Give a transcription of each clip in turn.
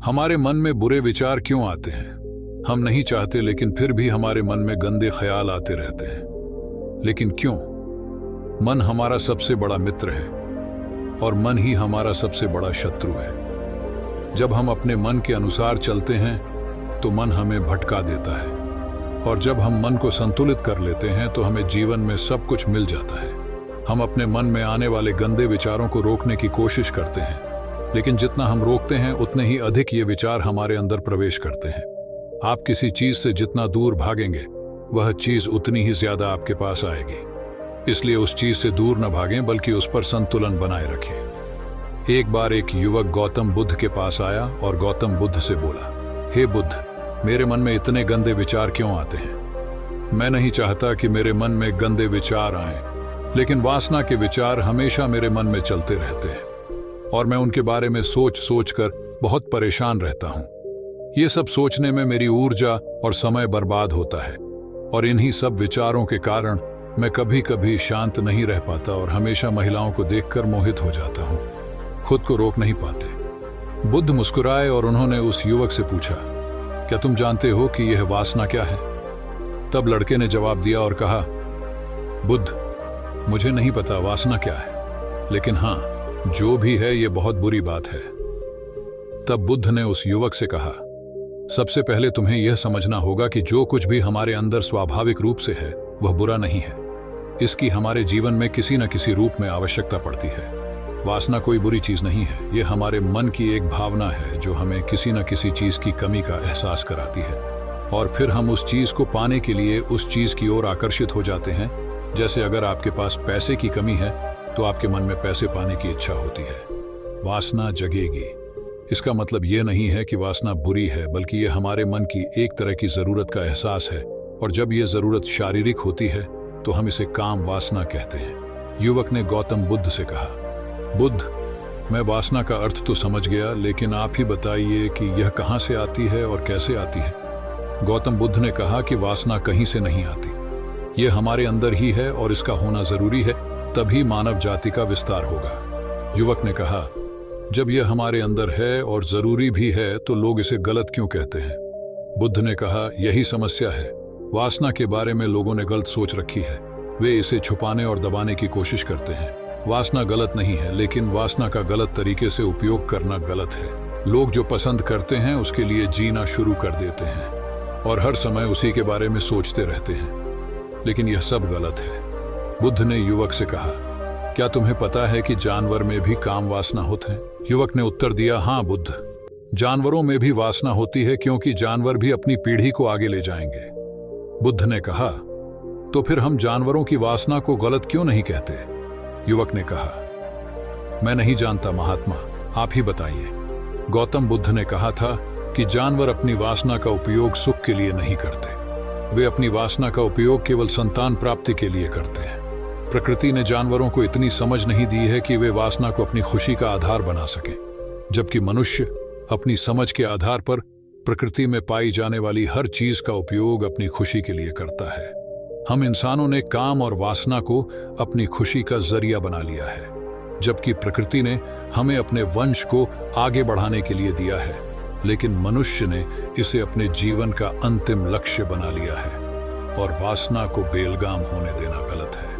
हमारे मन में बुरे विचार क्यों आते हैं? हम नहीं चाहते, लेकिन फिर भी हमारे मन में गंदे ख्याल आते रहते हैं। लेकिन क्यों? मन हमारा सबसे बड़ा मित्र है और मन ही हमारा सबसे बड़ा शत्रु है। जब हम अपने मन के अनुसार चलते हैं तो मन हमें भटका देता है, और जब हम मन को संतुलित कर लेते हैं तो हमें जीवन में सब कुछ मिल जाता है। हम अपने मन में आने वाले गंदे विचारों को रोकने की कोशिश करते हैं, लेकिन जितना हम रोकते हैं उतने ही अधिक ये विचार हमारे अंदर प्रवेश करते हैं। आप किसी चीज से जितना दूर भागेंगे वह चीज उतनी ही ज्यादा आपके पास आएगी। इसलिए उस चीज से दूर न भागें, बल्कि उस पर संतुलन बनाए रखें। एक बार एक युवक गौतम बुद्ध के पास आया और गौतम बुद्ध से बोला, हे बुद्ध, मेरे मन में इतने गंदे विचार क्यों आते हैं? मैं नहीं चाहता कि मेरे मन में गंदे विचार आएं, लेकिन वासना के विचार हमेशा मेरे मन में चलते रहते हैं और मैं उनके बारे में सोच सोच कर बहुत परेशान रहता हूँ। ये सब सोचने में मेरी ऊर्जा और समय बर्बाद होता है, और इन्हीं सब विचारों के कारण मैं कभी कभी शांत नहीं रह पाता और हमेशा महिलाओं को देखकर मोहित हो जाता हूँ, खुद को रोक नहीं पाते। बुद्ध मुस्कुराए और उन्होंने उस युवक से पूछा, क्या तुम जानते हो कि यह वासना क्या है? तब लड़के ने जवाब दिया और कहा, बुद्ध, मुझे नहीं पता वासना क्या है, लेकिन हाँ, जो भी है ये बहुत बुरी बात है। तब बुद्ध ने उस युवक से कहा, सबसे पहले तुम्हें यह समझना होगा कि जो कुछ भी हमारे अंदर स्वाभाविक रूप से है वह बुरा नहीं है। इसकी हमारे जीवन में किसी न किसी रूप में आवश्यकता पड़ती है। वासना कोई बुरी चीज नहीं है, ये हमारे मन की एक भावना है जो हमें किसी न किसी चीज की कमी का एहसास कराती है, और फिर हम उस चीज को पाने के लिए उस चीज की ओर आकर्षित हो जाते हैं। जैसे अगर आपके पास पैसे की कमी है तो आपके मन में पैसे पाने की इच्छा होती है, वासना जगेगी। इसका मतलब यह नहीं है कि वासना बुरी है, बल्कि यह हमारे मन की एक तरह की जरूरत का एहसास है, और जब यह जरूरत शारीरिक होती है तो हम इसे काम वासना कहते हैं। युवक ने गौतम बुद्ध से कहा, बुद्ध, मैं वासना का अर्थ तो समझ गया, लेकिन आप ही बताइए कि यह कहाँ से आती है और कैसे आती है? गौतम बुद्ध ने कहा कि वासना कहीं से नहीं आती, यह हमारे अंदर ही है और इसका होना जरूरी है, तभी मानव जाति का विस्तार होगा। युवक ने कहा, जब यह हमारे अंदर है और जरूरी भी है तो लोग इसे गलत क्यों कहते हैं? बुद्ध ने कहा, यही समस्या है। वासना के बारे में लोगों ने गलत सोच रखी है। वे इसे छुपाने और दबाने की कोशिश करते हैं। वासना गलत नहीं है, लेकिन वासना का गलत तरीके से उपयोग करना गलत है। लोग जो पसंद करते हैं उसके लिए जीना शुरू कर देते हैं और हर समय उसी के बारे में सोचते रहते हैं, लेकिन यह सब गलत है। बुद्ध ने युवक से कहा, क्या तुम्हें पता है कि जानवर में भी काम वासना होते हैं? युवक ने उत्तर दिया, हाँ बुद्ध, जानवरों में भी वासना होती है, क्योंकि जानवर भी अपनी पीढ़ी को आगे ले जाएंगे। बुद्ध ने कहा, तो फिर हम जानवरों की वासना को गलत क्यों नहीं कहते? युवक ने कहा, मैं नहीं जानता महात्मा, आप ही बताइए। गौतम बुद्ध ने कहा था कि जानवर अपनी वासना का उपयोग सुख के लिए नहीं करते, वे अपनी वासना का उपयोग केवल संतान प्राप्ति के लिए करते हैं। प्रकृति ने जानवरों को इतनी समझ नहीं दी है कि वे वासना को अपनी खुशी का आधार बना सकें, जबकि मनुष्य अपनी समझ के आधार पर प्रकृति में पाई जाने वाली हर चीज का उपयोग अपनी खुशी के लिए करता है। हम इंसानों ने काम और वासना को अपनी खुशी का जरिया बना लिया है, जबकि प्रकृति ने हमें अपने वंश को आगे बढ़ाने के लिए दिया है, लेकिन मनुष्य ने इसे अपने जीवन का अंतिम लक्ष्य बना लिया है, और वासना को बेलगाम होने देना गलत है।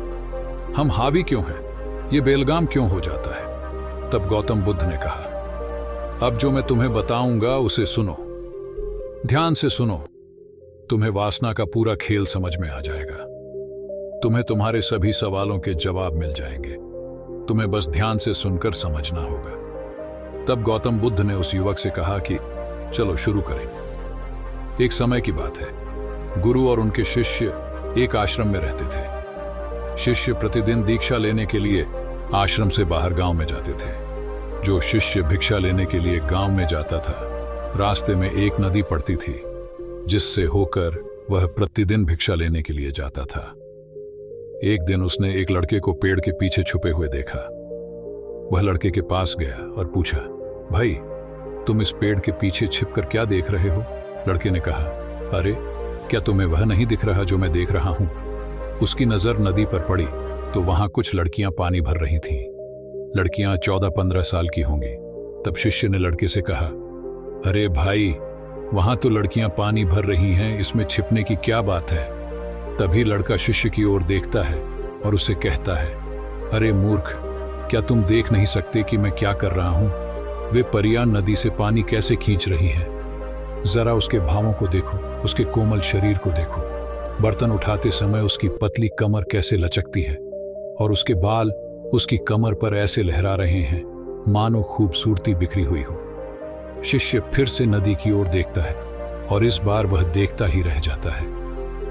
हम हावी क्यों हैं? ये बेलगाम क्यों हो जाता है? तब गौतम बुद्ध ने कहा, अब जो मैं तुम्हें बताऊंगा उसे सुनो, ध्यान से सुनो, तुम्हें वासना का पूरा खेल समझ में आ जाएगा। तुम्हें तुम्हारे सभी सवालों के जवाब मिल जाएंगे, तुम्हें बस ध्यान से सुनकर समझना होगा। तब गौतम बुद्ध ने उस युवक से कहा कि चलो शुरू करें। एक समय की बात है, गुरु और उनके शिष्य एक आश्रम में रहते थे। शिष्य प्रतिदिन दीक्षा लेने के लिए आश्रम से बाहर गांव में जाते थे। जो शिष्य भिक्षा लेने के लिए गांव में जाता था, रास्ते में एक नदी पड़ती थी, जिससे होकर वह प्रतिदिन भिक्षा लेने के लिए जाता था। एक दिन उसने एक लड़के को पेड़ के पीछे छुपे हुए देखा। वह लड़के के पास गया और पूछा, भाई, तुम इस पेड़ के पीछे छिपकर क्या देख रहे हो? लड़के ने कहा, अरे, क्या तुम्हें वह नहीं दिख रहा जो मैं देख रहा हूं? उसकी नजर नदी पर पड़ी तो वहां कुछ लड़कियां पानी भर रही थीं। लड़कियां 14-15 साल की होंगी। तब शिष्य ने लड़के से कहा, अरे भाई, वहां तो लड़कियां पानी भर रही हैं, इसमें छिपने की क्या बात है। तभी लड़का शिष्य की ओर देखता है और उसे कहता है, अरे मूर्ख, क्या तुम देख नहीं सकते कि मैं क्या कर रहा हूं? वे परियां नदी से पानी कैसे खींच रही हैं। जरा उसके भावों को देखो, उसके कोमल शरीर को देखो। बर्तन उठाते समय उसकी पतली कमर कैसे लचकती है और उसके बाल उसकी कमर पर ऐसे लहरा रहे हैं मानो खूबसूरती बिखरी हुई हो। शिष्य फिर से नदी की ओर देखता है और इस बार वह देखता ही रह जाता है।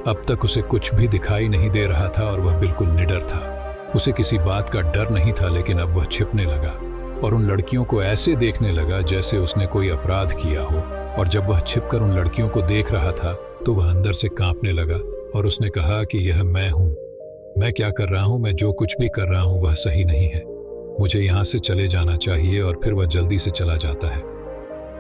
अब तक उसे कुछ भी दिखाई नहीं दे रहा था और वह बिल्कुल निडर था। उसे किसी बात का डर नहीं था, लेकिन अब वह छिपने लगा और उन लड़कियों को ऐसे देखने लगा जैसे उसने कोई अपराध किया हो। और जब वह छिपकर उन लड़कियों को देख रहा था तो वह अंदर से कांपने लगा और उसने कहा कि यह मैं हूं, मैं क्या कर रहा हूं, मैं जो कुछ भी कर रहा हूं वह सही नहीं है, मुझे यहां से चले जाना चाहिए। और फिर वह जल्दी से चला जाता है।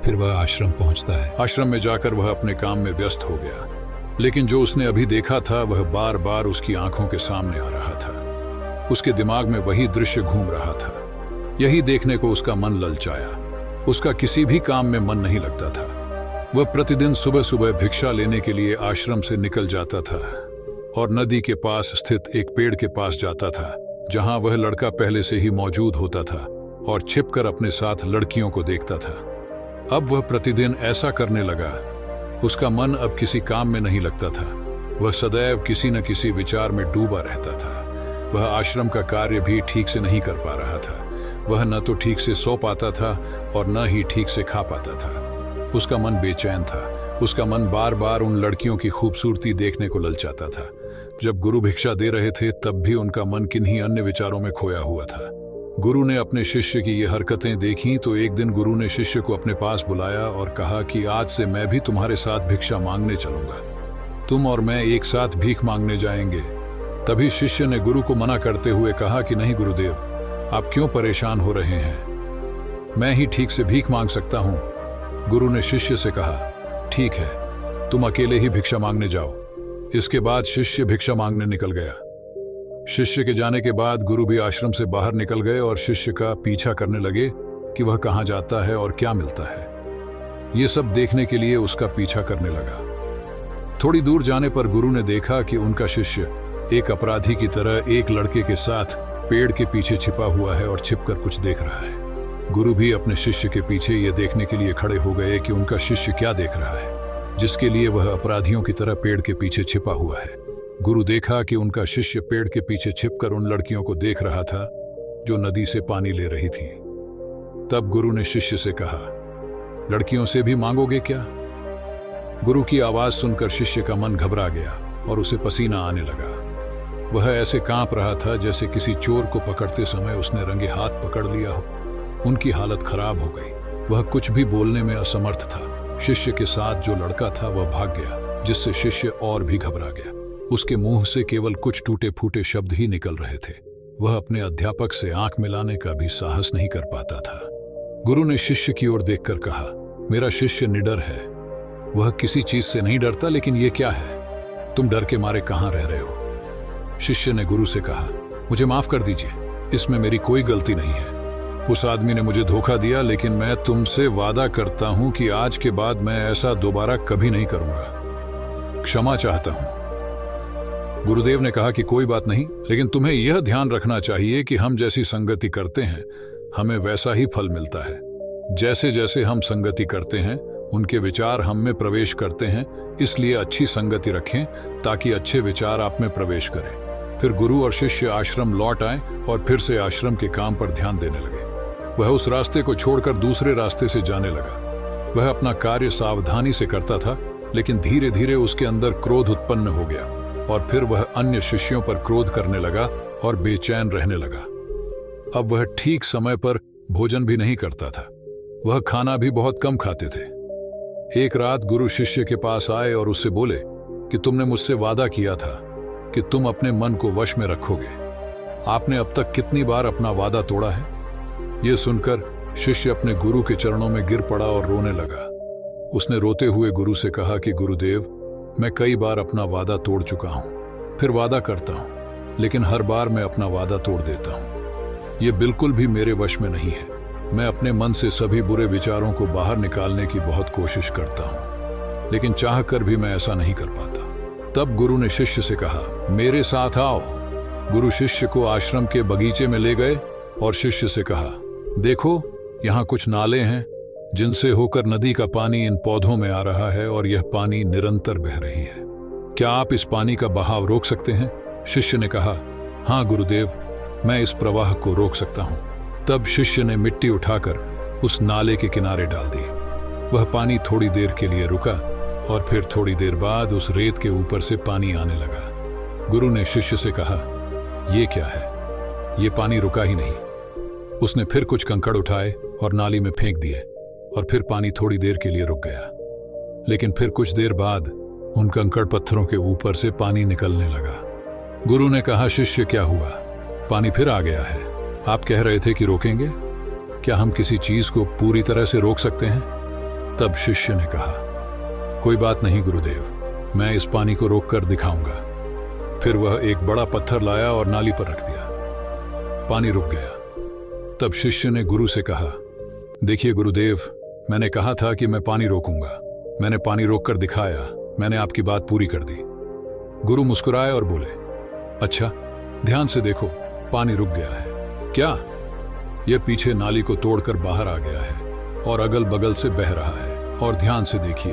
फिर वह आश्रम पहुंचता है। आश्रम में जाकर वह अपने काम में व्यस्त हो गया, लेकिन जो उसने अभी देखा था वह बार बार उसकी आंखों के सामने आ रहा था। उसके दिमाग में वही दृश्य घूम रहा था। यही देखने को उसका मन ललचाया। उसका किसी भी काम में मन नहीं लगता था। वह प्रतिदिन सुबह सुबह भिक्षा लेने के लिए आश्रम से निकल जाता था और नदी के पास स्थित एक पेड़ के पास जाता था, जहां वह लड़का पहले से ही मौजूद होता था और छिपकर अपने साथ लड़कियों को देखता था। अब वह प्रतिदिन ऐसा करने लगा। उसका मन अब किसी काम में नहीं लगता था। वह सदैव किसी न किसी विचार में डूबा रहता था। वह आश्रम का कार्य भी ठीक से नहीं कर पा रहा था। वह न तो ठीक से सो पाता था और न ही ठीक से खा पाता था। उसका मन बेचैन था। उसका मन बार बार उन लड़कियों की खूबसूरती देखने को ललचाता था। जब गुरु भिक्षा दे रहे थे तब भी उनका मन किन्हीं अन्य विचारों में खोया हुआ था। गुरु ने अपने शिष्य की ये हरकतें देखी तो एक दिन गुरु ने शिष्य को अपने पास बुलाया और कहा कि आज से मैं भी तुम्हारे साथ भिक्षा मांगने चलूंगा। तुम और मैं एक साथ भीख मांगने जाएंगे। तभी शिष्य ने गुरु को मना करते हुए कहा कि नहीं गुरुदेव, आप क्यों परेशान हो रहे हैं, मैं ही ठीक से भीख मांग सकता हूं। गुरु ने शिष्य से कहा, ठीक है, तुम अकेले ही भिक्षा मांगने जाओ। इसके बाद शिष्य भिक्षा मांगने निकल गया। शिष्य के जाने के बाद गुरु भी आश्रम से बाहर निकल गए और शिष्य का पीछा करने लगे कि वह कहां जाता है और क्या मिलता है। ये सब देखने के लिए उसका पीछा करने लगा। थोड़ी दूर जाने पर गुरु ने देखा कि उनका शिष्य एक अपराधी की तरह एक लड़के के साथ पेड़ के पीछे छिपा हुआ है और छिपकर कुछ देख रहा है। गुरु भी अपने शिष्य के पीछे ये देखने के लिए खड़े हो गए कि उनका शिष्य क्या देख रहा है, जिसके लिए वह अपराधियों की तरह पेड़ के पीछे छिपा हुआ है। गुरु देखा कि उनका शिष्य पेड़ के पीछे छिपकर उन लड़कियों को देख रहा था जो नदी से पानी ले रही थी। तब गुरु ने शिष्य से कहा, लड़कियों से भी मांगोगे क्या? गुरु की आवाज सुनकर शिष्य का मन घबरा गया और उसे पसीना आने लगा। वह ऐसे कांप रहा था जैसे किसी चोर को पकड़ते समय उसने रंगे हाथ पकड़ लिया हो। उनकी हालत खराब हो गई। वह कुछ भी बोलने में असमर्थ था। शिष्य के साथ जो लड़का था वह भाग गया, जिससे शिष्य और भी घबरा गया। उसके मुंह से केवल कुछ टूटे फूटे शब्द ही निकल रहे थे। वह अपने अध्यापक से आंख मिलाने का भी साहस नहीं कर पाता था। गुरु ने शिष्य की ओर देखकर कहा, मेरा शिष्य निडर है, वह किसी चीज से नहीं डरता, लेकिन ये क्या है, तुम डर के मारे कहां रह रहे हो? शिष्य ने गुरु से कहा, मुझे माफ कर दीजिए, इसमें मेरी कोई गलती नहीं है। उस आदमी ने मुझे धोखा दिया, लेकिन मैं तुमसे वादा करता हूं कि आज के बाद मैं ऐसा दोबारा कभी नहीं करूंगा। क्षमा चाहता हूं। गुरुदेव ने कहा कि कोई बात नहीं, लेकिन तुम्हें यह ध्यान रखना चाहिए कि हम जैसी संगति करते हैं हमें वैसा ही फल मिलता है। जैसे जैसे हम संगति करते हैं उनके विचार हम में प्रवेश करते हैं, इसलिए अच्छी संगति रखें ताकि अच्छे विचार आप में प्रवेश करें। फिर गुरु और शिष्य आश्रम लौट आए और फिर से आश्रम के काम पर ध्यान देने लगे। वह उस रास्ते को छोड़कर दूसरे रास्ते से जाने लगा। वह अपना कार्य सावधानी से करता था, लेकिन धीरे धीरे उसके अंदर क्रोध उत्पन्न हो गया और फिर वह अन्य शिष्यों पर क्रोध करने लगा और बेचैन रहने लगा। अब वह ठीक समय पर भोजन भी नहीं करता था। वह खाना भी बहुत कम खाते थे। एक रात गुरु शिष्य के पास आए और उससे बोले कि तुमने मुझसे वादा किया था कि तुम अपने मन को वश में रखोगे। आपने अब तक कितनी बार अपना वादा तोड़ा है? यह सुनकर शिष्य अपने गुरु के चरणों में गिर पड़ा और रोने लगा। उसने रोते हुए गुरु से कहा कि गुरुदेव, मैं कई बार अपना वादा तोड़ चुका हूं, फिर वादा करता हूं, लेकिन हर बार मैं अपना वादा तोड़ देता हूं। यह बिल्कुल भी मेरे वश में नहीं है। मैं अपने मन से सभी बुरे विचारों को बाहर निकालने की बहुत कोशिश करता हूँ, लेकिन चाह कर भी मैं ऐसा नहीं कर पाता। तब गुरु ने शिष्य से कहा, मेरे साथ आओ। गुरु शिष्य को आश्रम के बगीचे में ले गए और शिष्य से कहा, देखो यहाँ कुछ नाले हैं जिनसे होकर नदी का पानी इन पौधों में आ रहा है और यह पानी निरंतर बह रही है। क्या आप इस पानी का बहाव रोक सकते हैं? शिष्य ने कहा, हाँ गुरुदेव, मैं इस प्रवाह को रोक सकता हूँ। तब शिष्य ने मिट्टी उठाकर उस नाले के किनारे डाल दी। वह पानी थोड़ी देर के लिए रुका और फिर थोड़ी देर बाद उस रेत के ऊपर से पानी आने लगा। गुरु ने शिष्य से कहा, ये क्या है? ये पानी रुका ही नहीं। उसने फिर कुछ कंकड़ उठाए और नाली में फेंक दिए और फिर पानी थोड़ी देर के लिए रुक गया, लेकिन फिर कुछ देर बाद उन कंकड़ पत्थरों के ऊपर से पानी निकलने लगा। गुरु ने कहा, शिष्य क्या हुआ? पानी फिर आ गया है। आप कह रहे थे कि रोकेंगे। क्या हम किसी चीज को पूरी तरह से रोक सकते हैं? तब शिष्य ने कहा, कोई बात नहीं गुरुदेव, मैं इस पानी को रोक कर दिखाऊंगा। फिर वह एक बड़ा पत्थर लाया और नाली पर रख दिया। पानी रुक गया। तब शिष्य ने गुरु से कहा, देखिए गुरुदेव, मैंने कहा था कि मैं पानी रोकूंगा। मैंने पानी रोक कर दिखाया। मैंने आपकी बात पूरी कर दी। गुरु मुस्कुराए और बोले, अच्छा, ध्यान से देखो, पानी रुक गया है। क्या? यह पीछे नाली को तोड़कर बाहर आ गया है और अगल बगल से बह रहा है। और ध्यान से देखिए,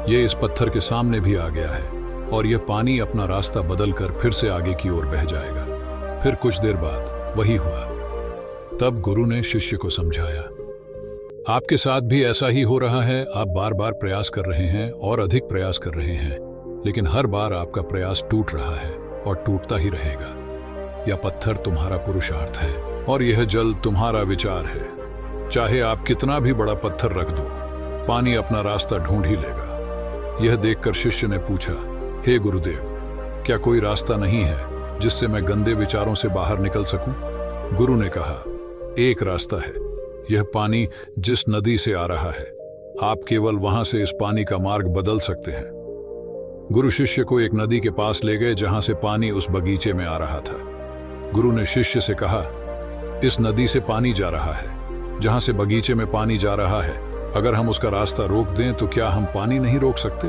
यह इस पत्थर के सामने भी आ गया है और यह पानी अपना रास्ता बदलकर फिर से आगे की ओर बह जाएगा। फिर कुछ देर बाद वही हुआ। तब गुरु ने शिष्य को समझाया, आपके साथ भी ऐसा ही हो रहा है। आप बार बार प्रयास कर रहे हैं और अधिक प्रयास कर रहे हैं, लेकिन हर बार आपका प्रयास टूट रहा है और टूटता ही रहेगा। यह पत्थर तुम्हारा पुरुषार्थ है और यह जल तुम्हारा विचार है। चाहे आप कितना भी बड़ा पत्थर रख दो, पानी अपना रास्ता ढूंढ ही लेगा। यह देखकर शिष्य ने पूछा, हे गुरुदेव, क्या कोई रास्ता नहीं है जिससे मैं गंदे विचारों से बाहर निकल सकूं? गुरु ने कहा, एक रास्ता है। यह पानी जिस नदी से आ रहा है, आप केवल वहां से इस पानी का मार्ग बदल सकते हैं। गुरु शिष्य को एक नदी के पास ले गए जहां से पानी उस बगीचे में आ रहा था। गुरु ने शिष्य से कहा, इस नदी से पानी जा रहा है जहां से बगीचे में पानी जा रहा है। अगर हम उसका रास्ता रोक दें तो क्या हम पानी नहीं रोक सकते?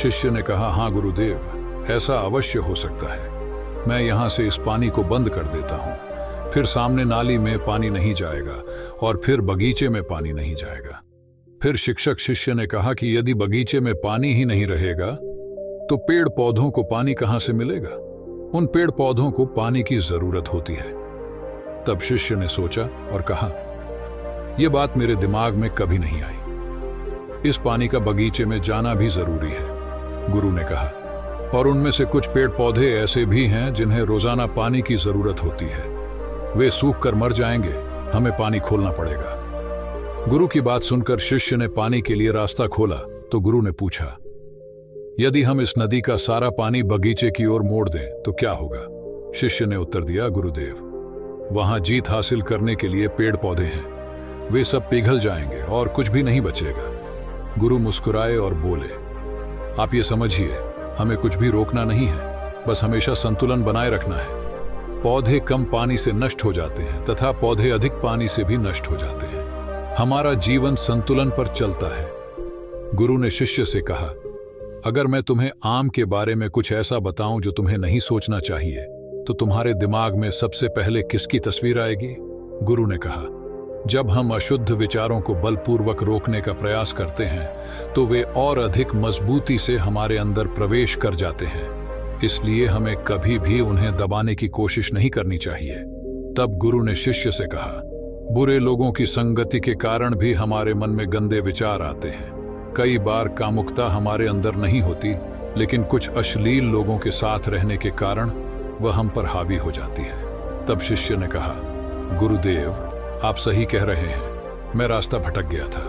शिष्य ने कहा, हाँ गुरुदेव, ऐसा अवश्य हो सकता है। मैं यहां से इस पानी को बंद कर देता हूं, फिर सामने नाली में पानी नहीं जाएगा और फिर बगीचे में पानी नहीं जाएगा। फिर शिक्षक शिष्य ने कहा कि यदि बगीचे में पानी ही नहीं रहेगा तो पेड़ पौधों को पानी कहां से मिलेगा? उन पेड़ पौधों को पानी की जरूरत होती है। तब शिष्य ने सोचा और कहा, यह बात मेरे दिमाग में कभी नहीं आई। इस पानी का बगीचे में जाना भी जरूरी है। गुरु ने कहा, और उनमें से कुछ पेड़ पौधे ऐसे भी हैं जिन्हें रोजाना पानी की जरूरत होती है। वे सूख कर मर जाएंगे, हमें पानी खोलना पड़ेगा। गुरु की बात सुनकर शिष्य ने पानी के लिए रास्ता खोला तो गुरु ने पूछा, यदि हम इस नदी का सारा पानी बगीचे की ओर मोड़ दें तो क्या होगा? शिष्य ने उत्तर दिया, गुरुदेव, वहां जीत हासिल करने के लिए पेड़ पौधे हैं, वे सब पिघल जाएंगे और कुछ भी नहीं बचेगा। गुरु मुस्कुराए और बोले, आप ये समझिए, हमें कुछ भी रोकना नहीं है, बस हमेशा संतुलन बनाए रखना है। पौधे कम पानी से नष्ट हो जाते हैं तथा पौधे अधिक पानी से भी नष्ट हो जाते हैं। हमारा जीवन संतुलन पर चलता है। गुरु ने शिष्य से कहा, अगर मैं तुम्हें आम के बारे में कुछ ऐसा बताऊं जो तुम्हें नहीं सोचना चाहिए, तो तुम्हारे दिमाग में सबसे पहले किसकी तस्वीर आएगी? गुरु ने कहा, जब हम अशुद्ध विचारों को बलपूर्वक रोकने का प्रयास करते हैं तो वे और अधिक मजबूती से हमारे अंदर प्रवेश कर जाते हैं। इसलिए हमें कभी भी उन्हें दबाने की कोशिश नहीं करनी चाहिए। तब गुरु ने शिष्य से कहा, बुरे लोगों की संगति के कारण भी हमारे मन में गंदे विचार आते हैं। कई बार कामुकता हमारे अंदर नहीं होती, लेकिन कुछ अश्लील लोगों के साथ रहने के कारण वह हम पर हावी हो जाती है। तब शिष्य ने कहा, गुरुदेव, आप सही कह रहे हैं, मैं रास्ता भटक गया था।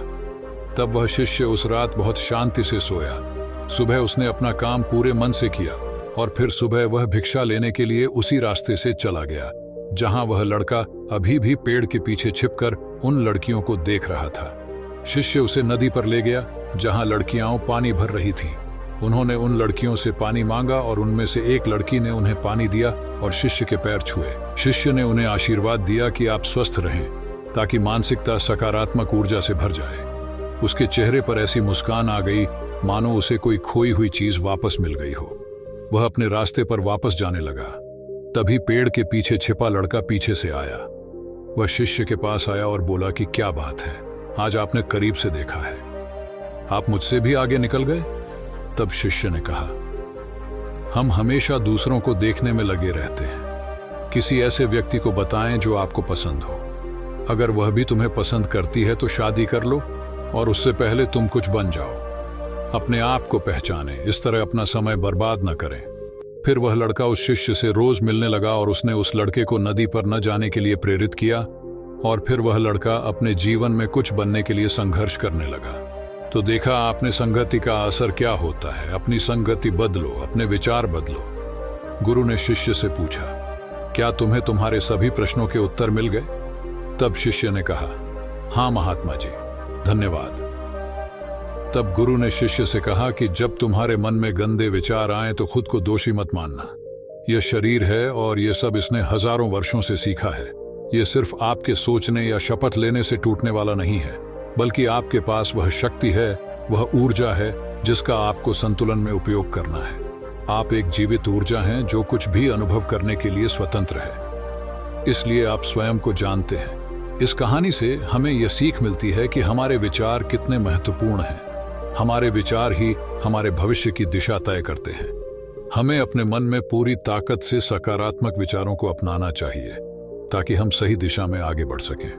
तब वह शिष्य उस रात बहुत शांति से सोया। सुबह उसने अपना काम पूरे मन से किया और फिर सुबह वह भिक्षा लेने के लिए उसी रास्ते से चला गया जहां वह लड़का अभी भी पेड़ के पीछे छिपकर उन लड़कियों को देख रहा था। शिष्य उसे नदी पर ले गया जहां लड़कियां पानी भर रही थीं। उन्होंने उन लड़कियों से पानी मांगा और उनमें से एक लड़की ने उन्हें पानी दिया और शिष्य के पैर छुए। शिष्य ने उन्हें आशीर्वाद दिया कि आप स्वस्थ रहें। ताकि मानसिकता सकारात्मक ऊर्जा से भर जाए। उसके चेहरे पर ऐसी मुस्कान आ गई मानो उसे कोई खोई हुई चीज वापस मिल गई हो। वह अपने रास्ते पर वापस जाने लगा। तभी पेड़ के पीछे छिपा लड़का पीछे से आया। वह शिष्य के पास आया और बोला कि क्या बात है, आज आपने करीब से देखा है, आप मुझसे भी आगे निकल गए। तब शिष्य ने कहा, हम हमेशा दूसरों को देखने में लगे रहते हैं। किसी ऐसे व्यक्ति को बताएं जो आपको पसंद हो। अगर वह भी तुम्हें पसंद करती है तो शादी कर लो और उससे पहले तुम कुछ बन जाओ। अपने आप को पहचानें, इस तरह अपना समय बर्बाद न करें। फिर वह लड़का उस शिष्य से रोज मिलने लगा और उसने उस लड़के को नदी पर न जाने के लिए प्रेरित किया। और फिर वह लड़का अपने जीवन में कुछ बनने के लिए संघर्ष करने लगा। तो देखा आपने संगति का असर क्या होता है। अपनी संगति बदलो, अपने विचार बदलो। गुरु ने शिष्य से पूछा, क्या तुम्हें तुम्हारे सभी प्रश्नों के उत्तर मिल गए? तब शिष्य ने कहा, हाँ महात्मा जी, धन्यवाद। तब गुरु ने शिष्य से कहा कि जब तुम्हारे मन में गंदे विचार आए तो खुद को दोषी मत मानना। यह शरीर है और यह सब इसने हजारों वर्षों से सीखा है। यह सिर्फ आपके सोचने या शपथ लेने से टूटने वाला नहीं है, बल्कि आपके पास वह शक्ति है, वह ऊर्जा है जिसका आपको संतुलन में उपयोग करना है। आप एक जीवित ऊर्जा हैं जो कुछ भी अनुभव करने के लिए स्वतंत्र है। इसलिए आप स्वयं को जानते हैं। इस कहानी से हमें यह सीख मिलती है कि हमारे विचार कितने महत्वपूर्ण हैं। हमारे विचार ही हमारे भविष्य की दिशा तय करते हैं। हमें अपने मन में पूरी ताकत से सकारात्मक विचारों को अपनाना चाहिए ताकि हम सही दिशा में आगे बढ़ सकें।